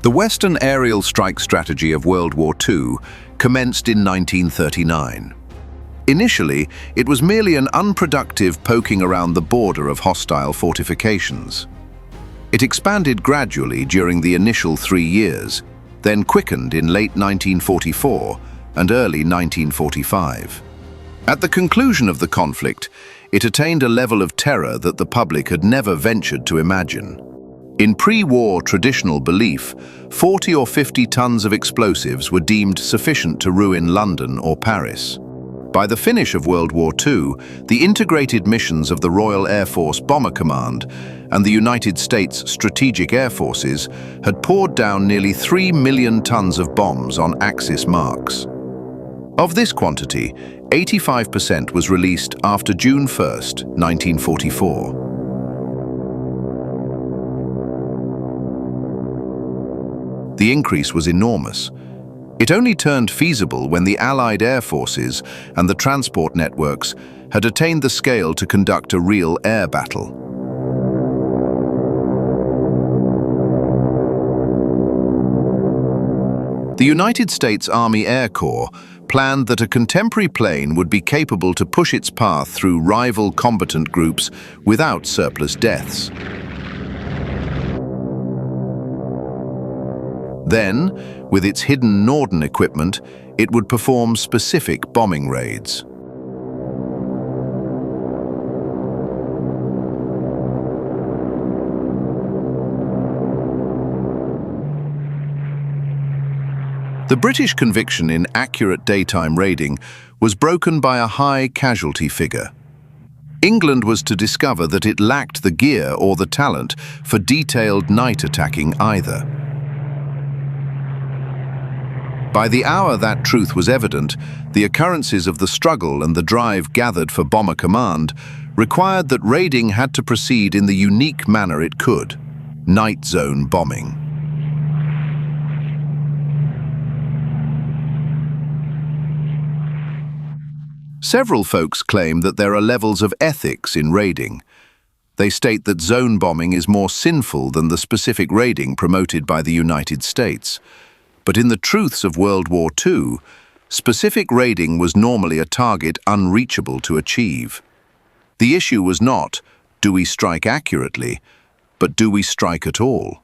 The Western aerial strike strategy of World War II commenced in 1939. Initially, it was merely an unproductive poking around the border of hostile fortifications. It expanded gradually during the initial 3 years, then quickened in late 1944 and early 1945. At the conclusion of the conflict, it attained a level of terror that the public had never ventured to imagine. In pre-war traditional belief, 40 or 50 tons of explosives were deemed sufficient to ruin London or Paris. By the finish of World War II, the integrated missions of the Royal Air Force Bomber Command and the United States Strategic Air Forces had poured down nearly 3 million tons of bombs on Axis marks. Of this quantity, 85% was released after June 1, 1944. The increase was enormous. It only turned feasible when the Allied air forces and the transport networks had attained the scale to conduct a real air battle. The United States Army Air Corps planned that a contemporary plane would be capable to push its path through rival combatant groups without surplus deaths. Then, with its hidden Norden equipment, it would perform specific bombing raids. The British conviction in accurate daytime raiding was broken by a high casualty figure. England was to discover that it lacked the gear or the talent for detailed night attacking either. By the hour that truth was evident, the occurrences of the struggle and the drive gathered for Bomber Command required that raiding had to proceed in the unique manner it could: night zone bombing. Several folks claim that there are levels of ethics in raiding. They state that zone bombing is more sinful than the specific raiding promoted by the United States. But in the truths of World War II, specific raiding was normally a target unreachable to achieve. The issue was not, do we strike accurately, but do we strike at all?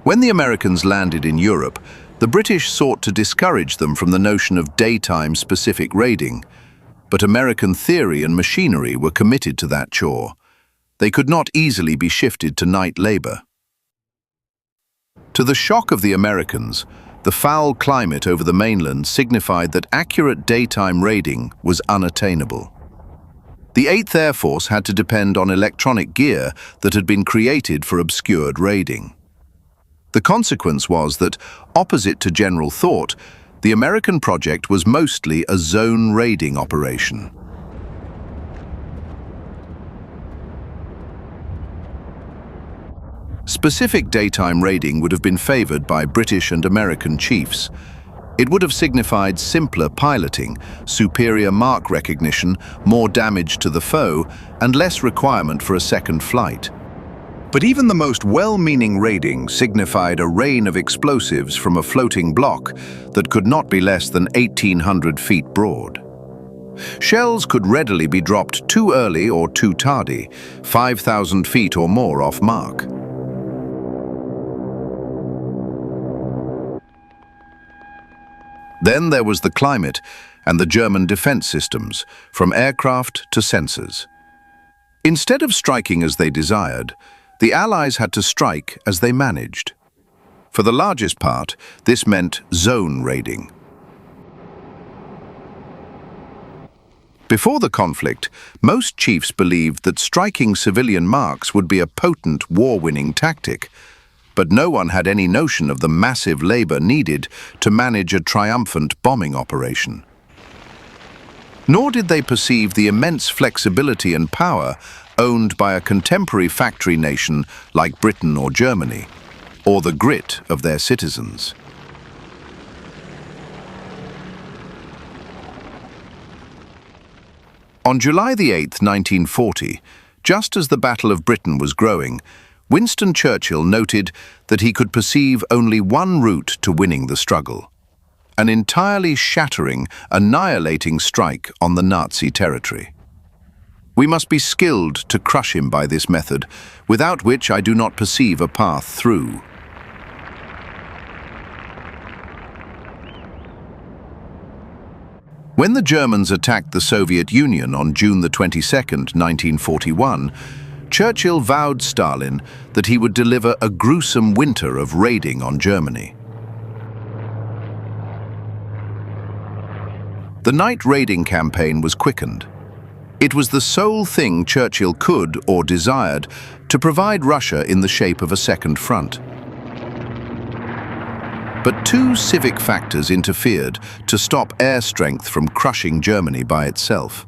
When the Americans landed in Europe, the British sought to discourage them from the notion of daytime specific raiding, but American theory and machinery were committed to that chore. They could not easily be shifted to night labor. To the shock of the Americans, the foul climate over the mainland signified that accurate daytime raiding was unattainable. The 8th Air Force had to depend on electronic gear that had been created for obscured raiding. The consequence was that, opposite to general thought, the American project was mostly a zone raiding operation. Specific daytime raiding would have been favored by British and American chiefs. It would have signified simpler piloting, superior mark recognition, more damage to the foe, and less requirement for a second flight. But even the most well-meaning raiding signified a rain of explosives from a floating block that could not be less than 1,800 feet broad. Shells could readily be dropped too early or too tardy, 5,000 feet or more off mark. Then there was the climate and the German defense systems, from aircraft to sensors. Instead of striking as they desired, the Allies had to strike as they managed. For the largest part, this meant zone raiding. Before the conflict, most chiefs believed that striking civilian marks would be a potent war-winning tactic, but no one had any notion of the massive labor needed to manage a triumphant bombing operation. Nor did they perceive the immense flexibility and power owned by a contemporary factory nation like Britain or Germany, or the grit of their citizens. On July the 8th, 1940, just as the Battle of Britain was growing, Winston Churchill noted that he could perceive only one route to winning the struggle: an entirely shattering, annihilating strike on the Nazi territory. We must be skilled to crush him by this method, without which I do not perceive a path through. When the Germans attacked the Soviet Union on June the 22nd, 1941, Churchill vowed Stalin that he would deliver a gruesome winter of raiding on Germany. The night raiding campaign was quickened. It was the sole thing Churchill could or desired to provide Russia in the shape of a second front. But two civic factors interfered to stop air strength from crushing Germany by itself.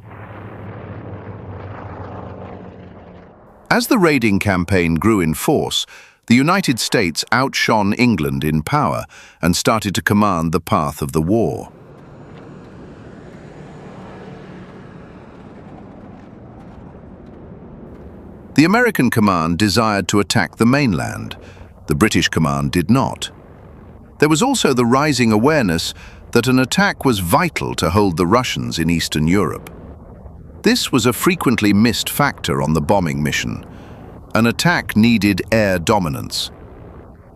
As the raiding campaign grew in force, the United States outshone England in power and started to command the path of the war. The American command desired to attack the mainland. The British command did not. There was also the rising awareness that an attack was vital to hold the Russians in Eastern Europe. This was a frequently missed factor on the bombing mission. An attack needed air dominance.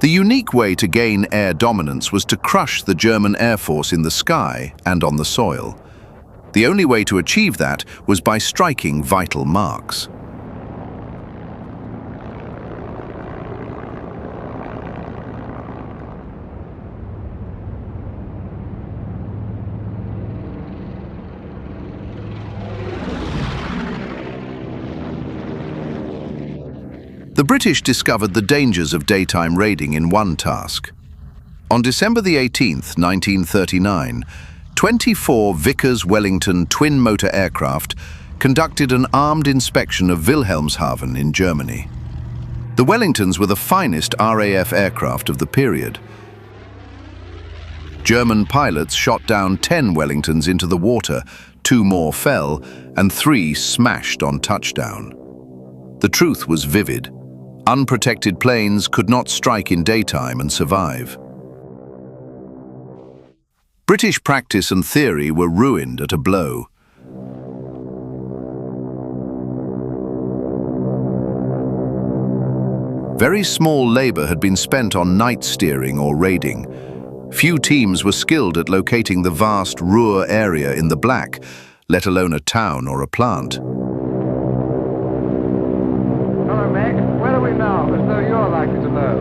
The unique way to gain air dominance was to crush the German Air Force in the sky and on the soil. The only way to achieve that was by striking vital marks. The British discovered the dangers of daytime raiding in one task. On December the 18th, 1939, 24 Vickers Wellington twin-motor aircraft conducted an armed inspection of Wilhelmshaven in Germany. The Wellingtons were the finest RAF aircraft of the period. German pilots shot down 10 Wellingtons into the water, 2 more fell, and 3 smashed on touchdown. The truth was vivid. Unprotected planes could not strike in daytime and survive. British practice and theory were ruined at a blow. Very small labor had been spent on night steering or raiding. Few teams were skilled at locating the vast Ruhr area in the black, let alone a town or a plant. As though you're likely to know.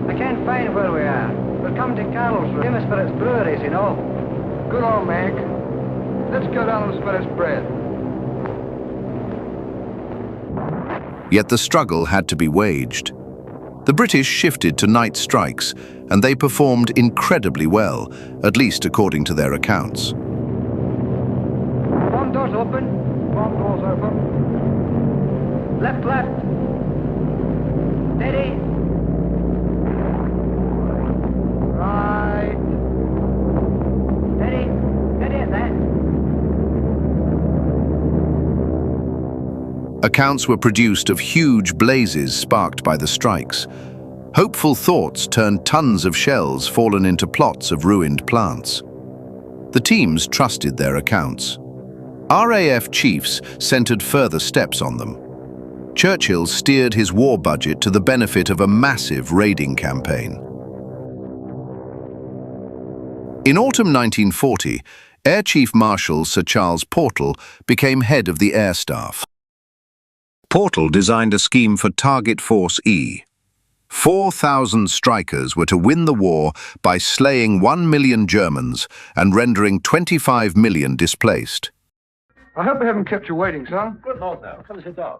I can't find where we are. We're coming to Carl's, famous for its breweries, you know. Good old Meg. Let's go down and spread its bread. Yet the struggle had to be waged. The British shifted to night strikes, and they performed incredibly well, at least according to their accounts. One door's open. One door's open. Left, left. Steady. Right. Steady. Steady at that. Accounts were produced of huge blazes sparked by the strikes. Hopeful thoughts turned tons of shells fallen into plots of ruined plants. The teams trusted their accounts. RAF chiefs centered further steps on them. Churchill steered his war budget to the benefit of a massive raiding campaign. In autumn 1940, Air Chief Marshal Sir Charles Portal became head of the Air Staff. Portal designed a scheme for Target Force E. 4,000 strikers were to win the war by slaying 1 million Germans and rendering 25 million displaced. I hope I haven't kept you waiting, son. Good Lord, no. Come and sit down.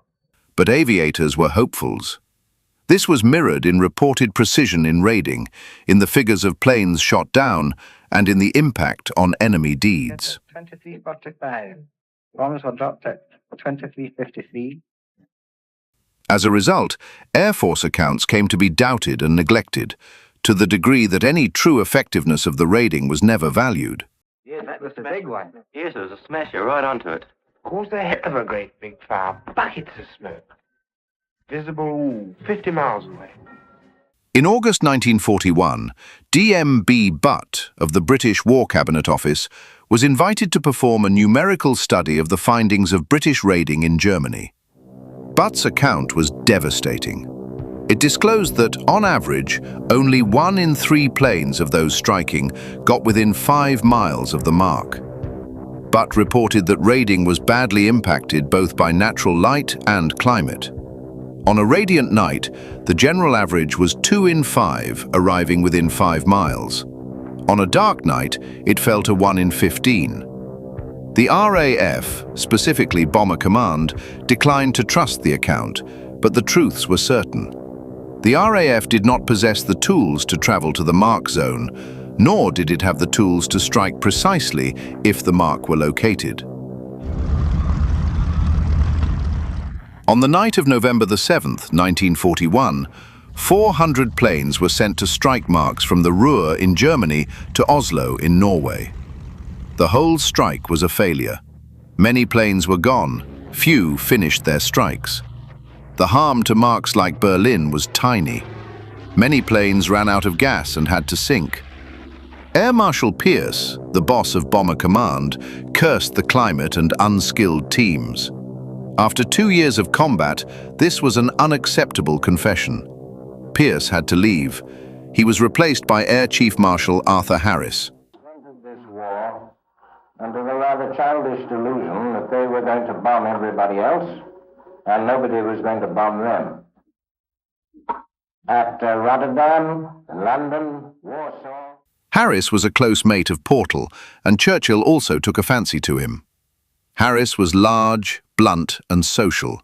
But aviators were hopefuls. This was mirrored in reported precision in raiding, in the figures of planes shot down, and in the impact on enemy deeds. 2345. Bombs were dropped at 2353. As a result, Air Force accounts came to be doubted and neglected, to the degree that any true effectiveness of the raiding was never valued. Yes, that was the big one. Yes, it was a smasher right onto it. Caused a heck of a great big fire. Buckets of smoke. Visible 50 miles away. In August 1941, D.M.B. Butt of the British War Cabinet Office was invited to perform a numerical study of the findings of British raiding in Germany. Butt's account was devastating. It disclosed that, on average, only 1 in 3 planes of those striking got within 5 miles of the mark. Butt reported that raiding was badly impacted both by natural light and climate. On a radiant night, the general average was 2 in 5 arriving within 5 miles. On a dark night, it fell to 1 in 15. The RAF, specifically Bomber Command, declined to trust the account, but the truths were certain. The RAF did not possess the tools to travel to the mark zone, nor did it have the tools to strike precisely if the mark were located. On the night of November the 7th, 1941, 400 planes were sent to strike marks from the Ruhr in Germany to Oslo in Norway. The whole strike was a failure. Many planes were gone, few finished their strikes. The harm to marks like Berlin was tiny. Many planes ran out of gas and had to sink. Air Marshal Pierce, the boss of Bomber Command, cursed the climate and unskilled teams. After 2 years of combat, this was an unacceptable confession. Pierce had to leave. He was replaced by Air Chief Marshal Arthur Harris. Entered this war under the rather childish delusion that they were going to bomb everybody else and nobody was going to bomb them. At Rotterdam, London, Warsaw. Harris was a close mate of Portal, and Churchill also took a fancy to him. Harris was large, blunt, and social.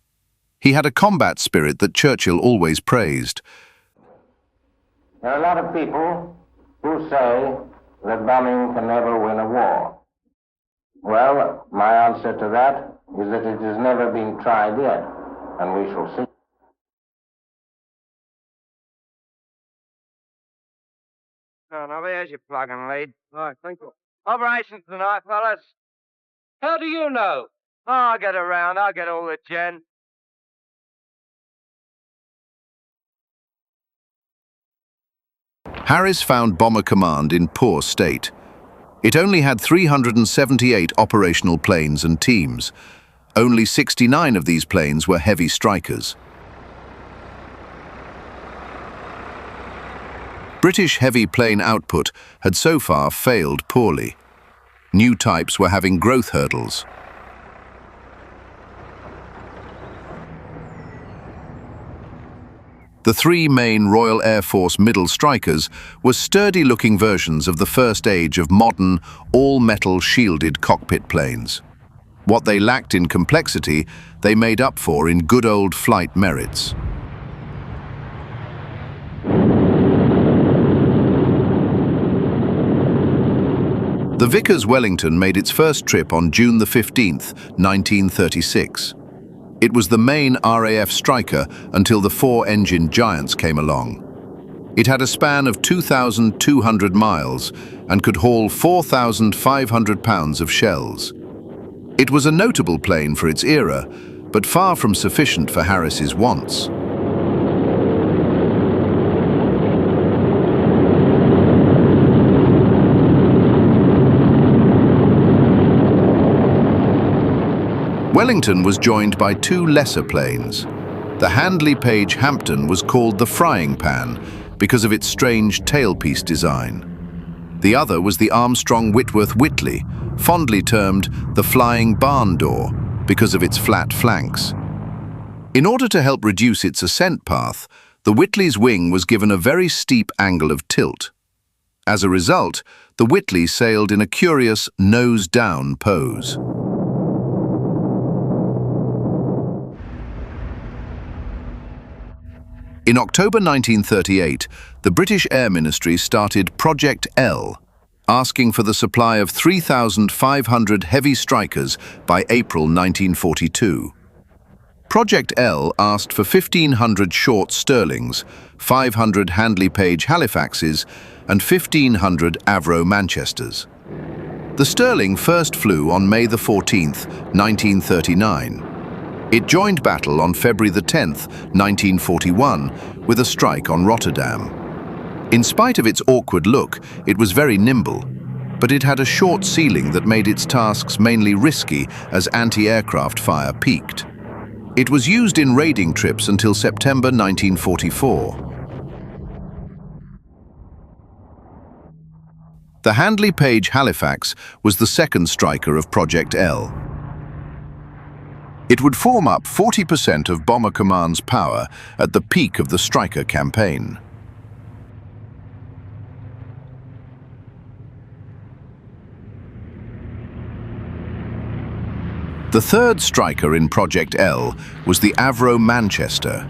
He had a combat spirit that Churchill always praised. There are a lot of people who say that bombing can never win a war. Well, my answer to that is that it has never been tried yet, and we shall see. Now, there's your plug and lead. Right, thank you. Operation tonight, fellas. How do you know? I'll get around. I'll get all the gen. Harris found Bomber Command in poor state. It only had 378 operational planes and teams. Only 69 of these planes were heavy strikers. British heavy plane output had so far failed poorly. New types were having growth hurdles. The 3 main Royal Air Force middle strikers were sturdy-looking versions of the first age of modern, all-metal shielded cockpit planes. What they lacked in complexity, they made up for in good old flight merits. The Vickers Wellington made its first trip on June the 15th, 1936. It was the main RAF striker until the 4-engine Giants came along. It had a span of 2,200 miles and could haul 4,500 pounds of shells. It was a notable plane for its era, but far from sufficient for Harris's wants. Wellington was joined by 2 lesser planes. The Handley-Page Hampton was called the frying pan because of its strange tailpiece design. The other was the Armstrong-Whitworth Whitley, fondly termed the flying barn door because of its flat flanks. In order to help reduce its ascent path, the Whitley's wing was given a very steep angle of tilt. As a result, the Whitley sailed in a curious nose-down pose. In October 1938, the British Air Ministry started Project L, asking for the supply of 3,500 heavy strikers by April 1942. Project L asked for 1,500 short Stirlings, 500 Handley-Page Halifaxes, and 1,500 Avro Manchesters. The Stirling first flew on May the 14th, 1939. It joined battle on February the 10th, 1941, with a strike on Rotterdam. In spite of its awkward look, it was very nimble, but it had a short ceiling that made its tasks mainly risky as anti-aircraft fire peaked. It was used in raiding trips until September 1944. The Handley Page Halifax was the second striker of Project L. It would form up 40% of Bomber Command's power at the peak of the Striker campaign. The third striker in Project L was the Avro Manchester.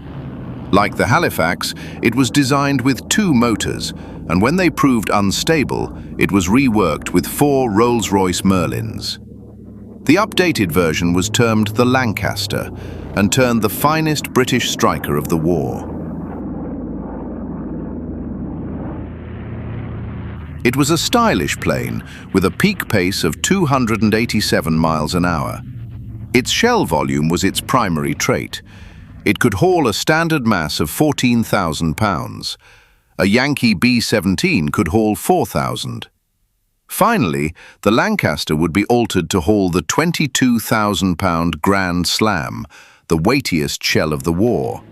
Like the Halifax, it was designed with 2 motors, and when they proved unstable, it was reworked with 4 Rolls-Royce Merlins. The updated version was termed the Lancaster and turned the finest British striker of the war. It was a stylish plane with a peak pace of 287 miles an hour. Its shell volume was its primary trait. It could haul a standard mass of 14,000 pounds. A Yankee B-17 could haul 4,000. Finally, the Lancaster would be altered to haul the 22,000-pound Grand Slam, the weightiest shell of the war.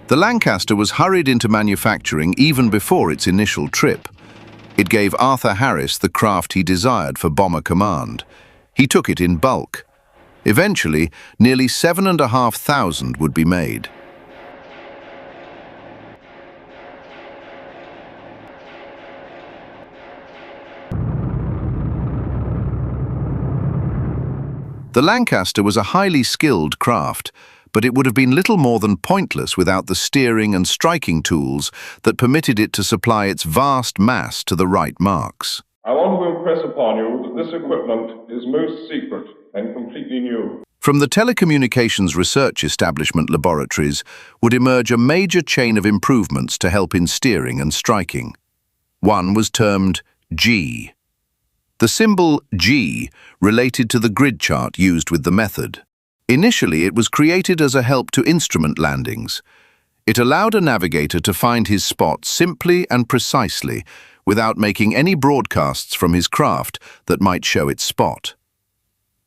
The Lancaster was hurried into manufacturing even before its initial trip. It gave Arthur Harris the craft he desired for Bomber Command. He took it in bulk. Eventually, nearly 7,500 would be made. The Lancaster was a highly skilled craft, but it would have been little more than pointless without the steering and striking tools that permitted it to supply its vast mass to the right marks. I want to impress upon you that this equipment is most secret and completely new. From the Telecommunications Research Establishment laboratories would emerge a major chain of improvements to help in steering and striking. One was termed G. The symbol G related to the grid chart used with the method. Initially, it was created as a help to instrument landings. It allowed a navigator to find his spot simply and precisely, without making any broadcasts from his craft that might show its spot.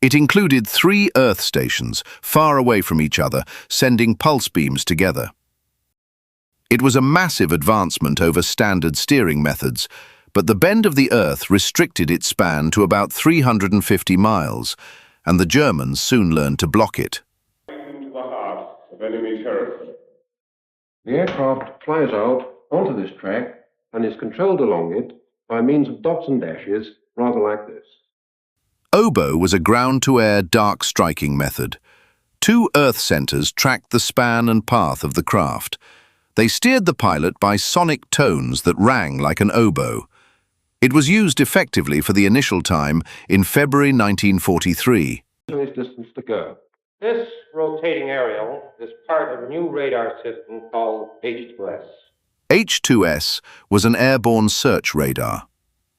It included 3 Earth stations, far away from each other, sending pulse beams together. It was a massive advancement over standard steering methods, but the bend of the Earth restricted its span to about 350 miles, and the Germans soon learned to block it. Into the heart of enemy territory. The aircraft flies out onto this track and is controlled along it by means of dots and dashes, rather like this. Oboe was a ground-to-air dark striking method. 2 Earth centers tracked the span and path of the craft. They steered the pilot by sonic tones that rang like an oboe. It was used effectively for the initial time in February 1943. This distance to go. This rotating aerial is part of a new radar system called H2S. H2S was an airborne search radar.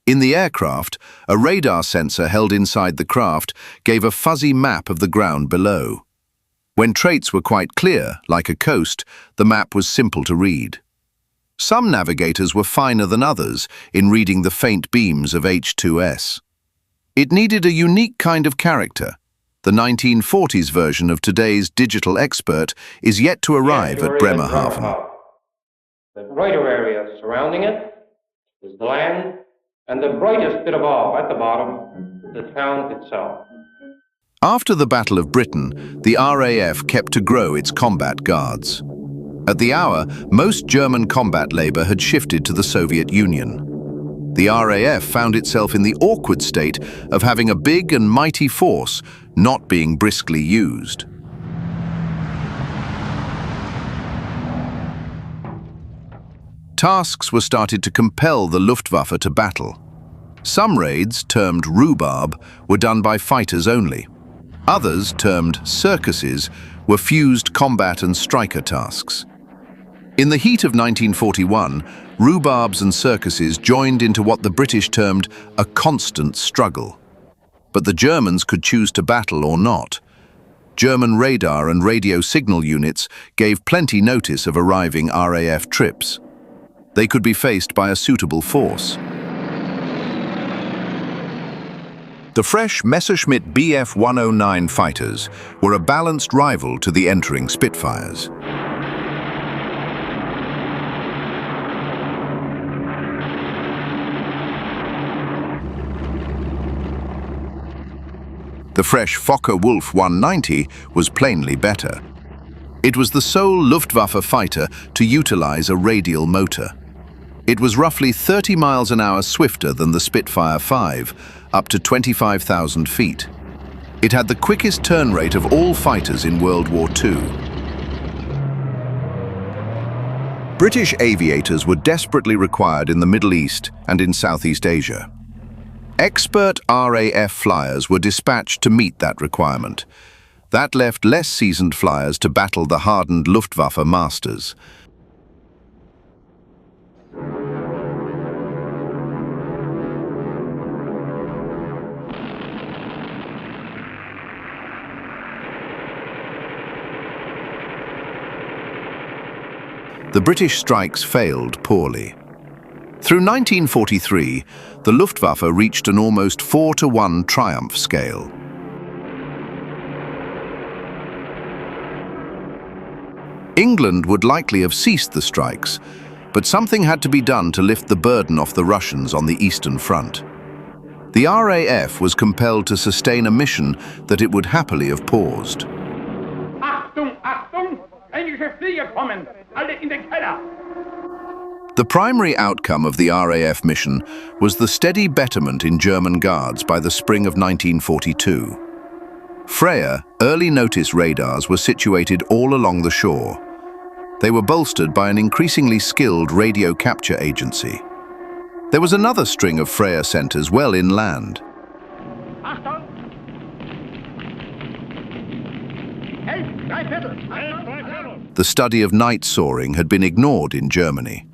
In the aircraft, a radar sensor held inside the craft gave a fuzzy map of the ground below. When traits were quite clear, like a coast, the map was simple to read. Some navigators were finer than others in reading the faint beams of H2S. It needed a unique kind of character. The 1940s version of today's digital expert is yet to arrive at Bremerhaven. The brighter area surrounding it is the land, and the brightest bit above, at the bottom, is the town itself. After the Battle of Britain, the RAF kept to grow its combat guards. At the hour, most German combat labor had shifted to the Soviet Union. The RAF found itself in the awkward state of having a big and mighty force not being briskly used. Tasks were started to compel the Luftwaffe to battle. Some raids, termed rhubarb, were done by fighters only. Others, termed circuses, were fused combat and striker tasks. In the heat of 1941, rhubarbs and circuses joined into what the British termed a constant struggle. But the Germans could choose to battle or not. German radar and radio signal units gave plenty notice of arriving RAF trips. They could be faced by a suitable force. The fresh Messerschmitt Bf 109 fighters were a balanced rival to the entering Spitfires. The fresh Focke-Wulf 190 was plainly better. It was the sole Luftwaffe fighter to utilize a radial motor. It was roughly 30 miles an hour swifter than the Spitfire 5, up to 25,000 feet. It had the quickest turn rate of all fighters in World War II. British aviators were desperately required in the Middle East and in Southeast Asia. Expert RAF flyers were dispatched to meet that requirement. That left less seasoned flyers to battle the hardened Luftwaffe masters. The British strikes failed poorly. Through 1943, the Luftwaffe reached an almost 4-to-1 triumph scale. England would likely have ceased the strikes, but something had to be done to lift the burden off the Russians on the Eastern Front. The RAF was compelled to sustain a mission that it would happily have paused. Achtung, Achtung! Englische Flieger kommen! Alle in den Keller! The primary outcome of the RAF mission was the steady betterment in German guards by the spring of 1942. Freya early notice radars were situated all along the shore. They were bolstered by an increasingly skilled radio capture agency. There was another string of Freya centers well inland. Achtung! Hey, Dreiviertel! The study of night soaring had been ignored in Germany.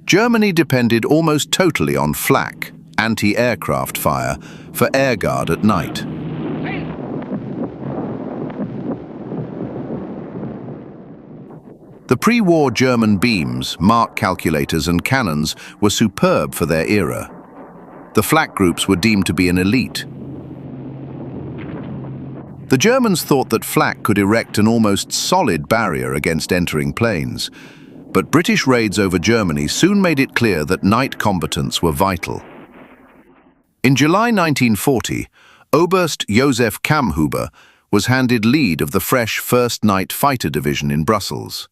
Germany depended almost totally on flak, anti-aircraft fire, for air guard at night. The pre-war German beams, mark calculators and cannons were superb for their era. The flak groups were deemed to be an elite. The Germans thought that flak could erect an almost solid barrier against entering planes, but British raids over Germany soon made it clear that night combatants were vital. In July 1940, Oberst Josef Kamhuber was handed lead of the fresh 1st Night Fighter Division in Brussels.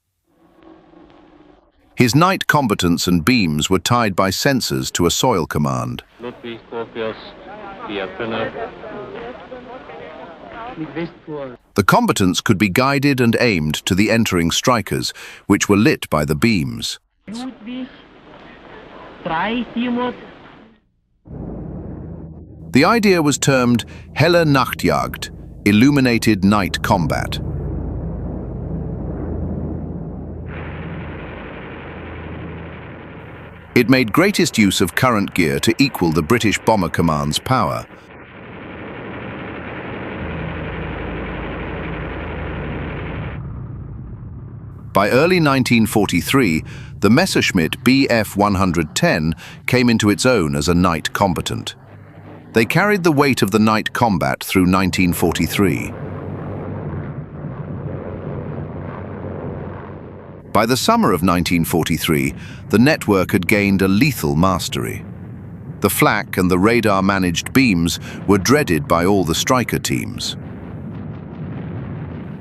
His night combatants and beams were tied by sensors to a soil command. The combatants could be guided and aimed to the entering strikers, which were lit by the beams. The idea was termed Helle Nachtjagd, illuminated night combat. It made greatest use of current gear to equal the British Bomber Command's power. By early 1943, the Messerschmitt Bf 110 came into its own as a night combatant. They carried the weight of the night combat through 1943. By the summer of 1943, the network had gained a lethal mastery. The flak and the radar-managed beams were dreaded by all the striker teams.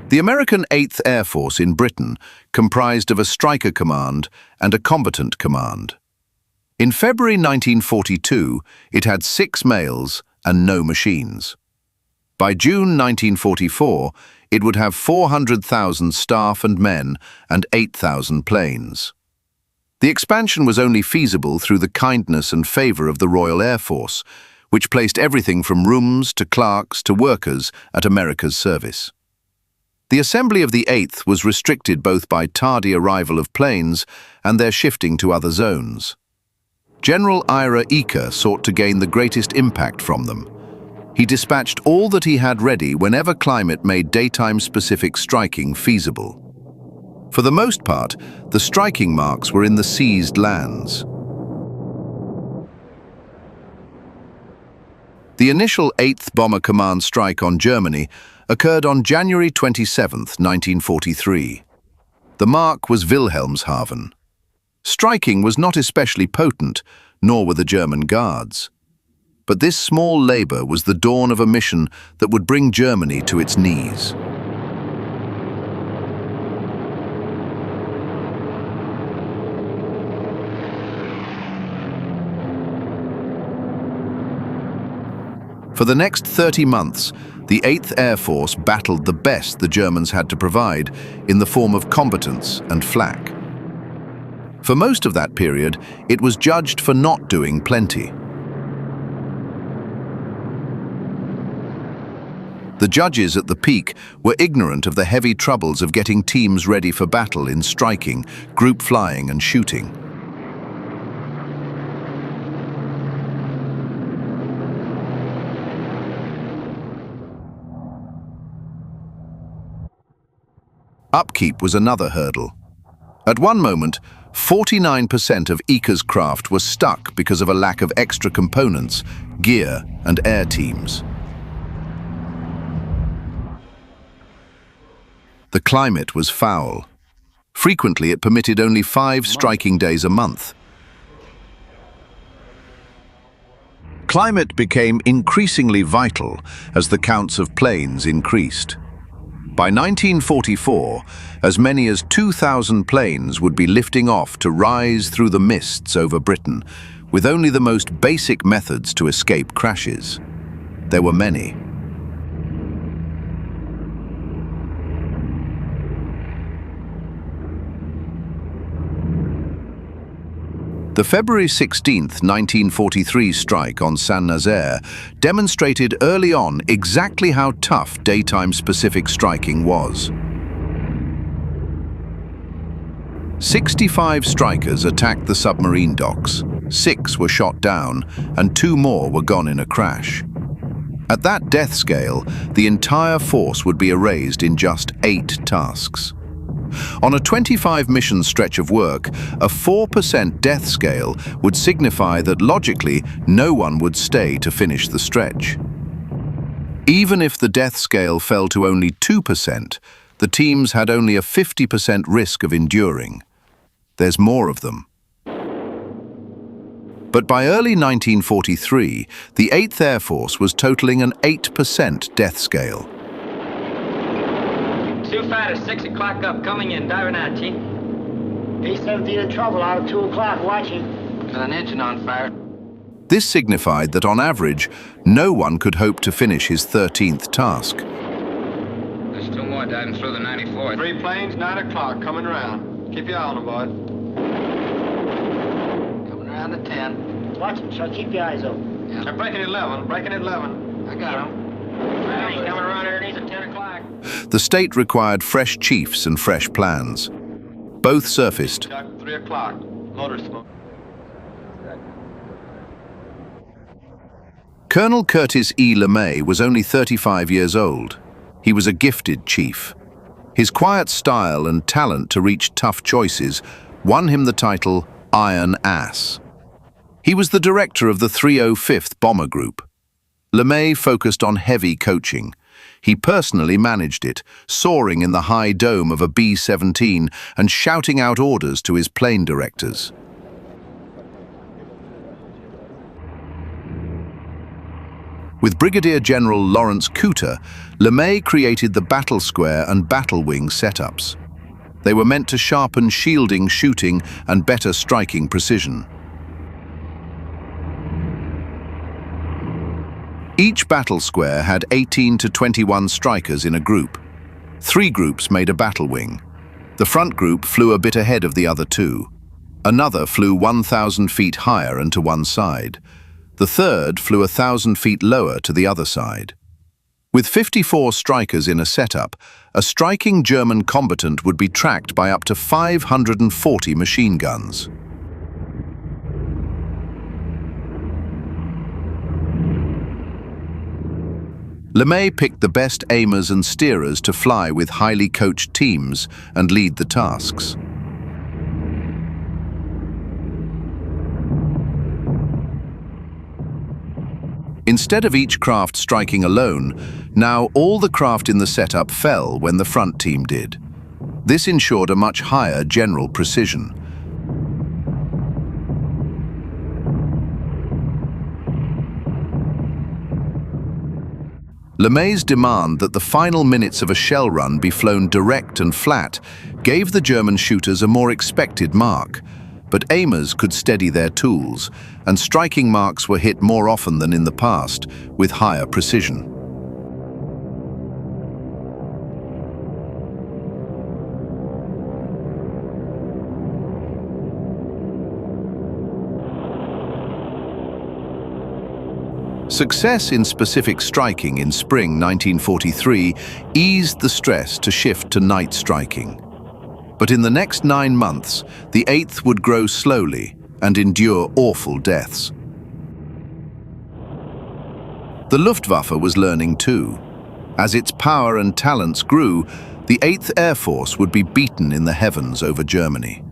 The American 8th Air Force in Britain comprised of a striker command and a combatant command. In February 1942, it had 6 males and no machines. By June 1944, it would have 400,000 staff and men and 8,000 planes. The expansion was only feasible through the kindness and favor of the Royal Air Force, which placed everything from rooms to clerks to workers at America's service. The assembly of the 8th was restricted both by tardy arrival of planes and their shifting to other zones. General Ira Eaker sought to gain the greatest impact from them. He dispatched all that he had ready whenever climate made daytime-specific striking feasible. For the most part, the striking marks were in the seized lands. The initial 8th Bomber Command strike on Germany occurred on January 27, 1943. The mark was Wilhelmshaven. Striking was not especially potent, nor were the German guards. But this small labor was the dawn of a mission that would bring Germany to its knees. For the next 30 months, the 8th Air Force battled the best the Germans had to provide in the form of combatants and flak. For most of that period, it was judged for not doing plenty. The judges at the peak were ignorant of the heavy troubles of getting teams ready for battle in striking, group flying and shooting. Upkeep was another hurdle. At one moment, 49% of ICA's craft were stuck because of a lack of extra components, gear, and air teams. The climate was foul. Frequently, it permitted only 5 striking days a month. Climate became increasingly vital as the counts of planes increased. By 1944, as many as 2,000 planes would be lifting off to rise through the mists over Britain, with only the most basic methods to escape crashes. There were many. The February 16, 1943 strike on Saint-Nazaire demonstrated early on exactly how tough daytime-specific striking was. 65 strikers attacked the submarine docks, 6 were shot down, and 2 more were gone in a crash. At that death scale, the entire force would be erased in just 8 tasks. On a 25-mission stretch of work, a 4% death scale would signify that logically no one would stay to finish the stretch. Even if the death scale fell to only 2%, the teams had only a 50% risk of enduring. There's more of them. But by early 1943, the 8th Air Force was totaling an 8% death scale. Sioux Fighter, 6 o'clock up, coming in, diving out, Chief. B-17 in trouble out of 2 o'clock, watching. Got an engine on fire. This signified that on average, no one could hope to finish his 13th task. There's 2 more diving through the 94th. 3 planes, 9 o'clock, coming around. Keep your eye on them, boy. Coming around the 10. Watch them, so keep your eyes open. Yeah. They're breaking at 11, breaking at 11. I got him. Coming around underneath at 10 o'clock. The state required fresh chiefs and fresh plans. Both surfaced. 3 o'clock, motor smoke. Colonel Curtis E. LeMay was only 35 years old. He was a gifted chief. His quiet style and talent to reach tough choices won him the title Iron Ass. He was the director of the 305th Bomber Group. LeMay focused on heavy coaching. He personally managed it, soaring in the high dome of a B-17 and shouting out orders to his plane directors. With Brigadier General Lawrence Cooter, LeMay created the battle square and battle wing setups. They were meant to sharpen shielding, shooting, and better striking precision. Each battle square had 18 to 21 strikers in a group. 3 groups made a battle wing. The front group flew a bit ahead of the other 2. Another flew 1,000 feet higher and to one side. The third flew 1,000 feet lower to the other side. With 54 strikers in a setup, a striking German combatant would be tracked by up to 540 machine guns. LeMay picked the best aimers and steerers to fly with highly coached teams and lead the tasks. Instead of each craft striking alone, now all the craft in the setup fell when the front team did. This ensured a much higher general precision. LeMay's demand that the final minutes of a shell run be flown direct and flat gave the German shooters a more expected mark, but aimers could steady their tools, and striking marks were hit more often than in the past, with higher precision. Success in specific striking in spring 1943 eased the stress to shift to night striking. But in the next 9 months, the 8th would grow slowly and endure awful deaths. The Luftwaffe was learning too. As its power and talents grew, the 8th Air Force would be beaten in the heavens over Germany.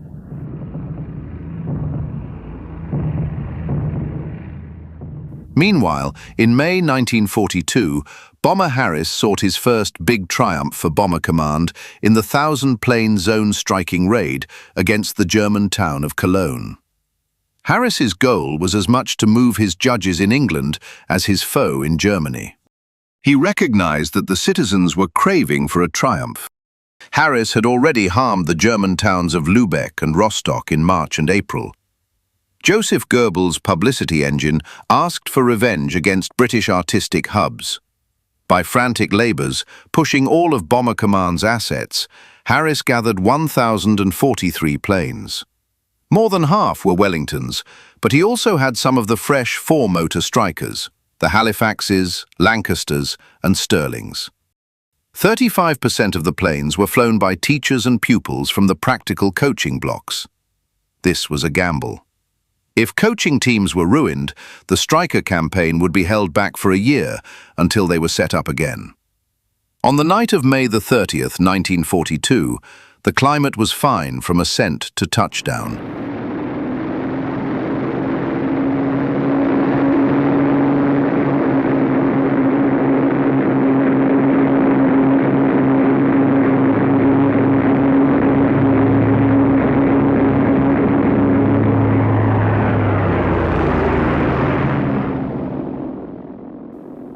Meanwhile, in May 1942, Bomber Harris sought his first big triumph for Bomber Command in the 1,000-plane zone striking raid against the German town of Cologne. Harris's goal was as much to move his judges in England as his foe in Germany. He recognized that the citizens were craving for a triumph. Harris had already harmed the German towns of Lübeck and Rostock in March and April. Joseph Goebbels' publicity engine asked for revenge against British artistic hubs. By frantic labors, pushing all of Bomber Command's assets, Harris gathered 1,043 planes. More than half were Wellingtons, but he also had some of the fresh four-motor strikers, the Halifaxes, Lancasters, and Stirlings. 35% of the planes were flown by teachers and pupils from the practical coaching blocks. This was a gamble. If coaching teams were ruined, the striker campaign would be held back for a year until they were set up again. On the night of May the 30th, 1942, the climate was fine from ascent to touchdown.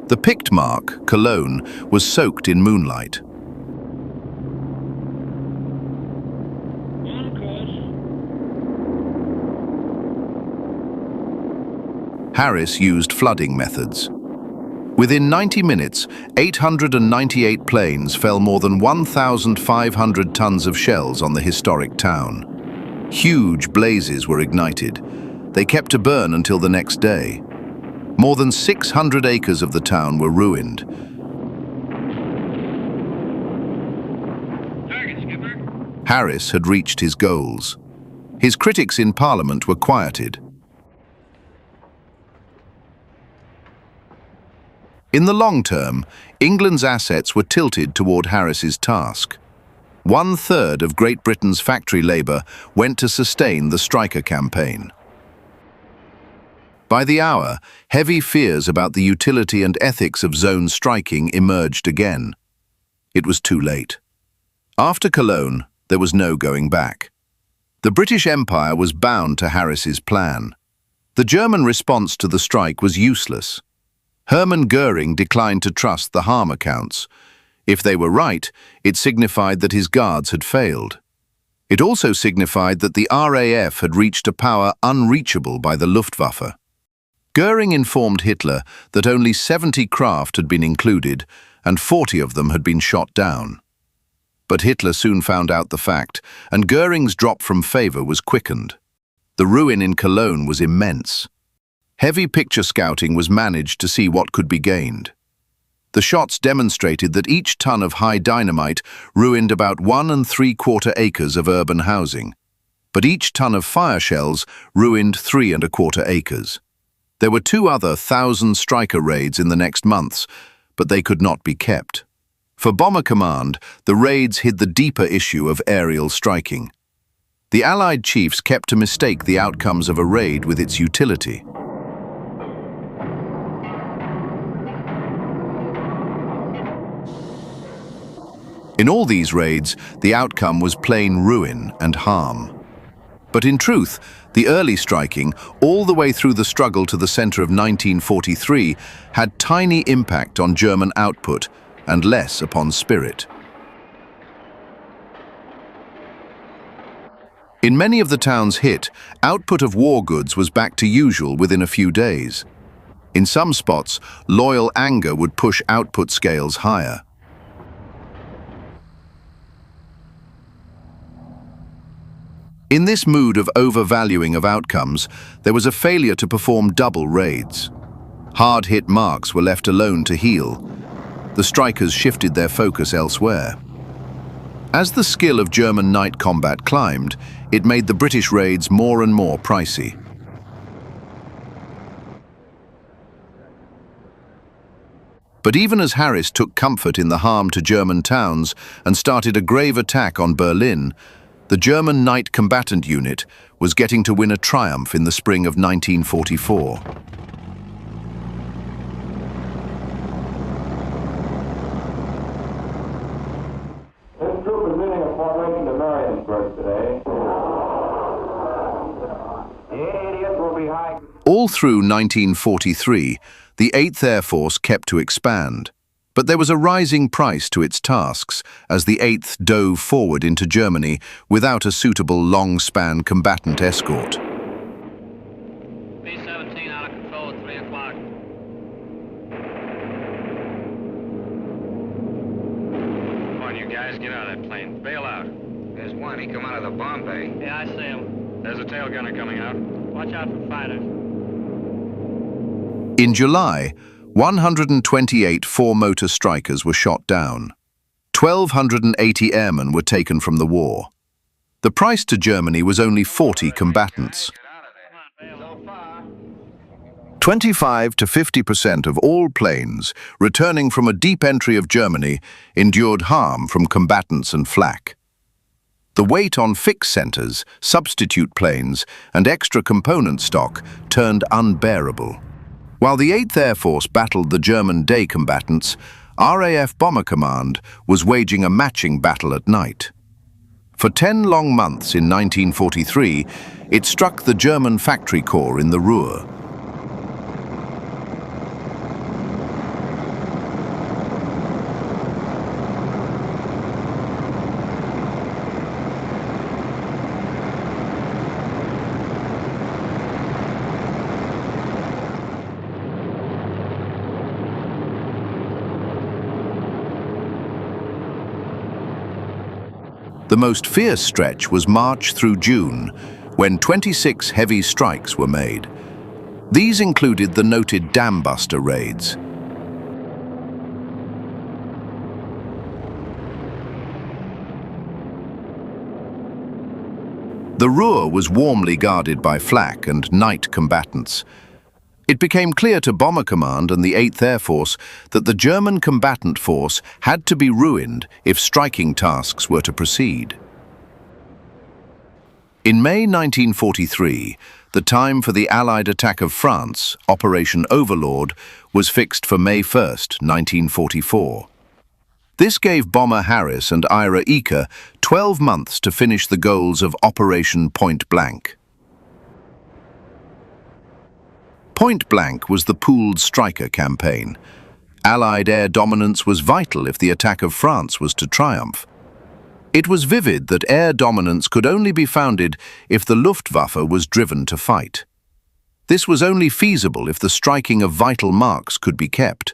The picked mark, Cologne, was soaked in moonlight. Harris used flooding methods. Within 90 minutes, 898 planes fell more than 1,500 tons of shells on the historic town. Huge blazes were ignited. They kept to burn until the next day. More than 600 acres of the town were ruined. Harris had reached his goals. His critics in Parliament were quieted. In the long term, England's assets were tilted toward Harris's task. 1/3 of Great Britain's factory labour went to sustain the striker campaign. By the hour, heavy fears about the utility and ethics of zone striking emerged again. It was too late. After Cologne, there was no going back. The British Empire was bound to Harris's plan. The German response to the strike was useless. Hermann Göring declined to trust the harm accounts. If they were right, it signified that his guards had failed. It also signified that the RAF had reached a power unreachable by the Luftwaffe. Göring informed Hitler that only 70 craft had been included and 40 of them had been shot down. But Hitler soon found out the fact, and Göring's drop from favour was quickened. The ruin in Cologne was immense. Heavy picture scouting was managed to see what could be gained. The shots demonstrated that each ton of high dynamite ruined about 1 3/4 acres of urban housing, but each ton of fire shells ruined 3 1/4 acres. There were 2 other 1,000 striker raids in the next months, but they could not be kept. For Bomber Command, the raids hid the deeper issue of aerial striking. The Allied chiefs kept to mistake the outcomes of a raid with its utility. In all these raids, the outcome was plain ruin and harm. But in truth, the early striking, all the way through the struggle to the center of 1943, had tiny impact on German output and less upon spirit. In many of the towns hit, output of war goods was back to usual within a few days. In some spots, loyal anger would push output scales higher. In this mood of overvaluing of outcomes, there was a failure to perform double raids. Hard-hit marks were left alone to heal. The strikers shifted their focus elsewhere. As the skill of German night combat climbed, it made the British raids more and more pricey. But even as Harris took comfort in the harm to German towns and started a grave attack on Berlin, the German Night Combatant Unit was getting to win a triumph in the spring of 1944. This troop is leading a formation to Mariensburg today. The idiots will be high. All through 1943, the 8th Air Force kept to expand. But there was a rising price to its tasks as the 8th dove forward into Germany without a suitable long-span combatant escort. B-17 out of control at 3 o'clock. Come on, you guys, get out of that plane. Bail out. There's one. He come out of the bomb bay. Yeah, I see him. There's a tail gunner coming out. Watch out for fighters. In July, 128 four-motor strikers were shot down. 1,280 airmen were taken from the war. The price to Germany was only 40 combatants. 25 to 50% of all planes returning from a deep entry of Germany endured harm from combatants and flak. The weight on fix centers, substitute planes, and extra component stock turned unbearable. While the 8th Air Force battled the German day combatants, RAF Bomber Command was waging a matching battle at night. For 10 long months in 1943, it struck the German factory core in the Ruhr. The most fierce stretch was March through June, when 26 heavy strikes were made. These included the noted dam-buster raids. The Ruhr was warmly guarded by flak and night combatants. It became clear to Bomber Command and the 8th Air Force that the German combatant force had to be ruined if striking tasks were to proceed. In May 1943, the time for the Allied attack of France, Operation Overlord, was fixed for May 1st, 1944. This gave Bomber Harris and Ira Eaker 12 months to finish the goals of Operation Pointblank. Pointblank was the pooled striker campaign. Allied air dominance was vital if the attack of France was to triumph. It was vivid that air dominance could only be founded if the Luftwaffe was driven to fight. This was only feasible if the striking of vital marks could be kept.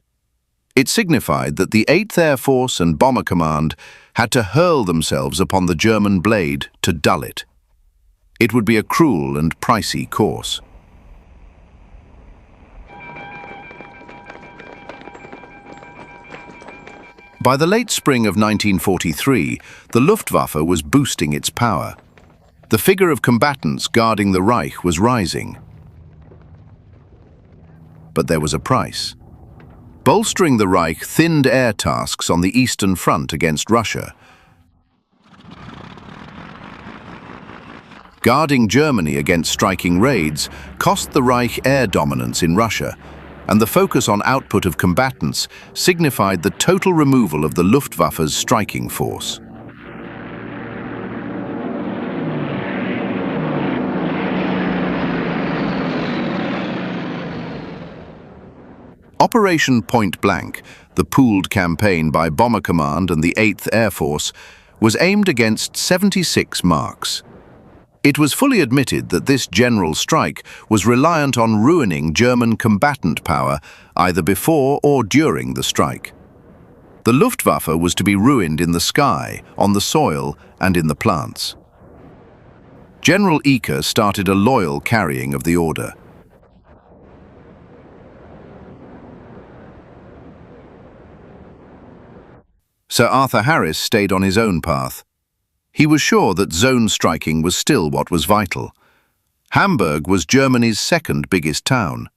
It signified that the 8th Air Force and Bomber Command had to hurl themselves upon the German blade to dull it. It would be a cruel and pricey course. By the late spring of 1943, the Luftwaffe was boosting its power. The figure of combatants guarding the Reich was rising. But there was a price. Bolstering the Reich thinned air tasks on the Eastern Front against Russia. Guarding Germany against striking raids cost the Reich air dominance in Russia, and the focus on output of combatants signified the total removal of the Luftwaffe's striking force. Operation Pointblank, the pooled campaign by Bomber Command and the 8th Air Force, was aimed against 76 marks. It was fully admitted that this general strike was reliant on ruining German combatant power either before or during the strike. The Luftwaffe was to be ruined in the sky, on the soil, and in the plants. General Eker started a loyal carrying of the order. Sir Arthur Harris stayed on his own path. He was sure that zone striking was still what was vital. Hamburg was Germany's second biggest town.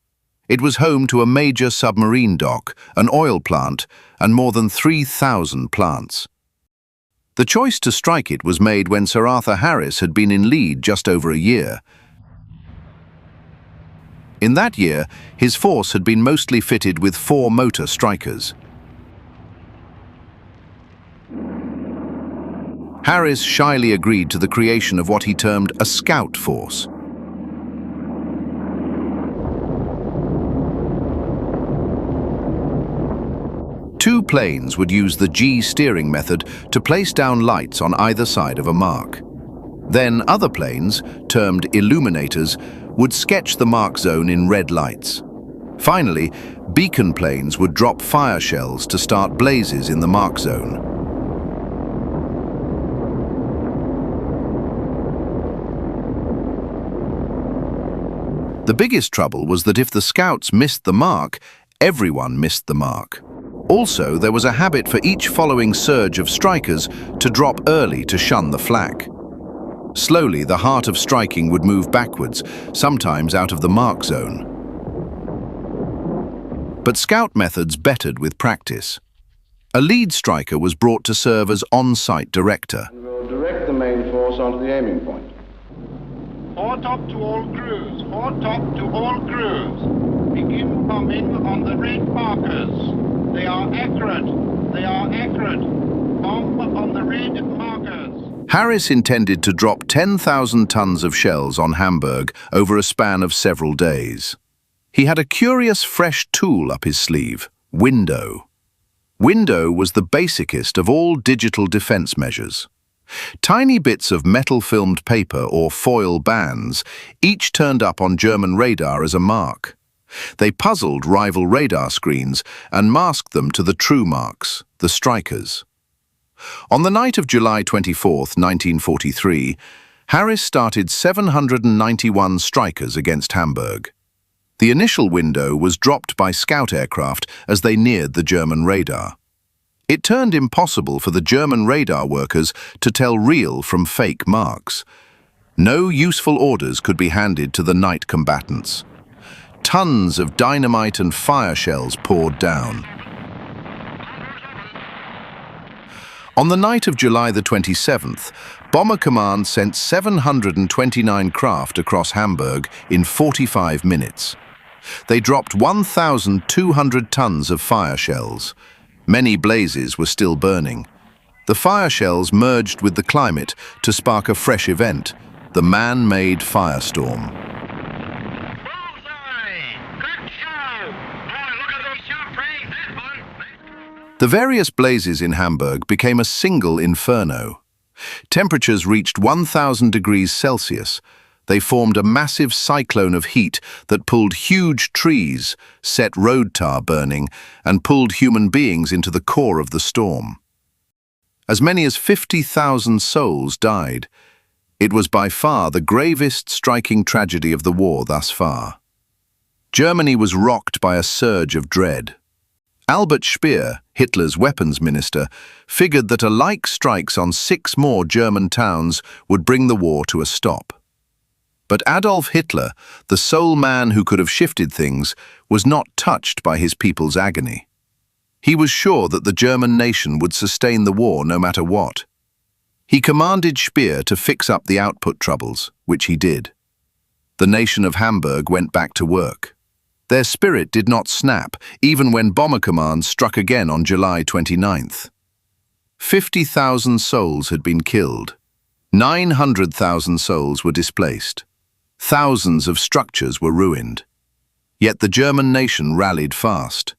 It was home to a major submarine dock, an oil plant, and more than 3,000 plants. The choice to strike it was made when Sir Arthur Harris had been in lead just over a year. In that year, his force had been mostly fitted with 4 motor strikers. Harris shyly agreed to the creation of what he termed a scout force. Two planes would use the G steering method to place down lights on either side of a mark. Then other planes, termed illuminators, would sketch the mark zone in red lights. Finally, beacon planes would drop fire shells to start blazes in the mark zone. The biggest trouble was that if the scouts missed the mark, everyone missed the mark. Also, there was a habit for each following surge of strikers to drop early to shun the flak. Slowly, the heart of striking would move backwards, sometimes out of the mark zone. But scout methods bettered with practice. A lead striker was brought to serve as on-site director. We'll direct the main force onto the aiming point. Foretop to all crews, foretop to all crews. Begin bombing on the red markers. They are accurate. They are accurate. Bomb on the red markers. Harris intended to drop 10,000 tons of shells on Hamburg over a span of several days. He had a curious fresh tool up his sleeve, window. Window was the basicest of all digital defense measures. Tiny bits of metal-filmed paper or foil bands, each turned up on German radar as a mark. They puzzled rival radar screens and masked them to the true marks, the strikers. On the night of July 24, 1943, Harris started 791 strikers against Hamburg. The initial window was dropped by scout aircraft as they neared the German radar. It turned impossible for the German radar workers to tell real from fake marks. No useful orders could be handed to the night combatants. Tons of dynamite and fire shells poured down. On the night of July the 27th, Bomber Command sent 729 craft across Hamburg in 45 minutes. They dropped 1,200 tons of fire shells. Many blazes were still burning. The fire shells merged with the climate to spark a fresh event, the man-made firestorm. The various blazes in Hamburg became a single inferno. Temperatures reached 1,000 degrees Celsius. They formed a massive cyclone of heat that pulled huge trees, set road tar burning, and pulled human beings into the core of the storm. As many as 50,000 souls died. It was by far the gravest striking tragedy of the war thus far. Germany was rocked by a surge of dread. Albert Speer, Hitler's weapons minister, figured that a like strikes on 6 more German towns would bring the war to a stop. But Adolf Hitler, the sole man who could have shifted things, was not touched by his people's agony. He was sure that the German nation would sustain the war no matter what. He commanded Speer to fix up the output troubles, which he did. The nation of Hamburg went back to work. Their spirit did not snap, even when Bomber Command struck again on July 29th. 50,000 souls had been killed. 900,000 souls were displaced. Thousands of structures were ruined. Yet the German nation rallied fast.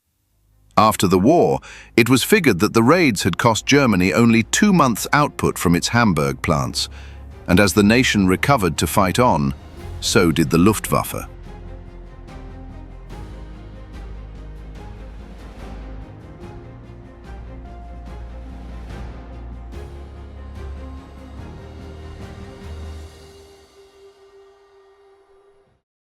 After the war, it was figured that the raids had cost Germany only 2 months' output from its Hamburg plants, and as the nation recovered to fight on, so did the Luftwaffe.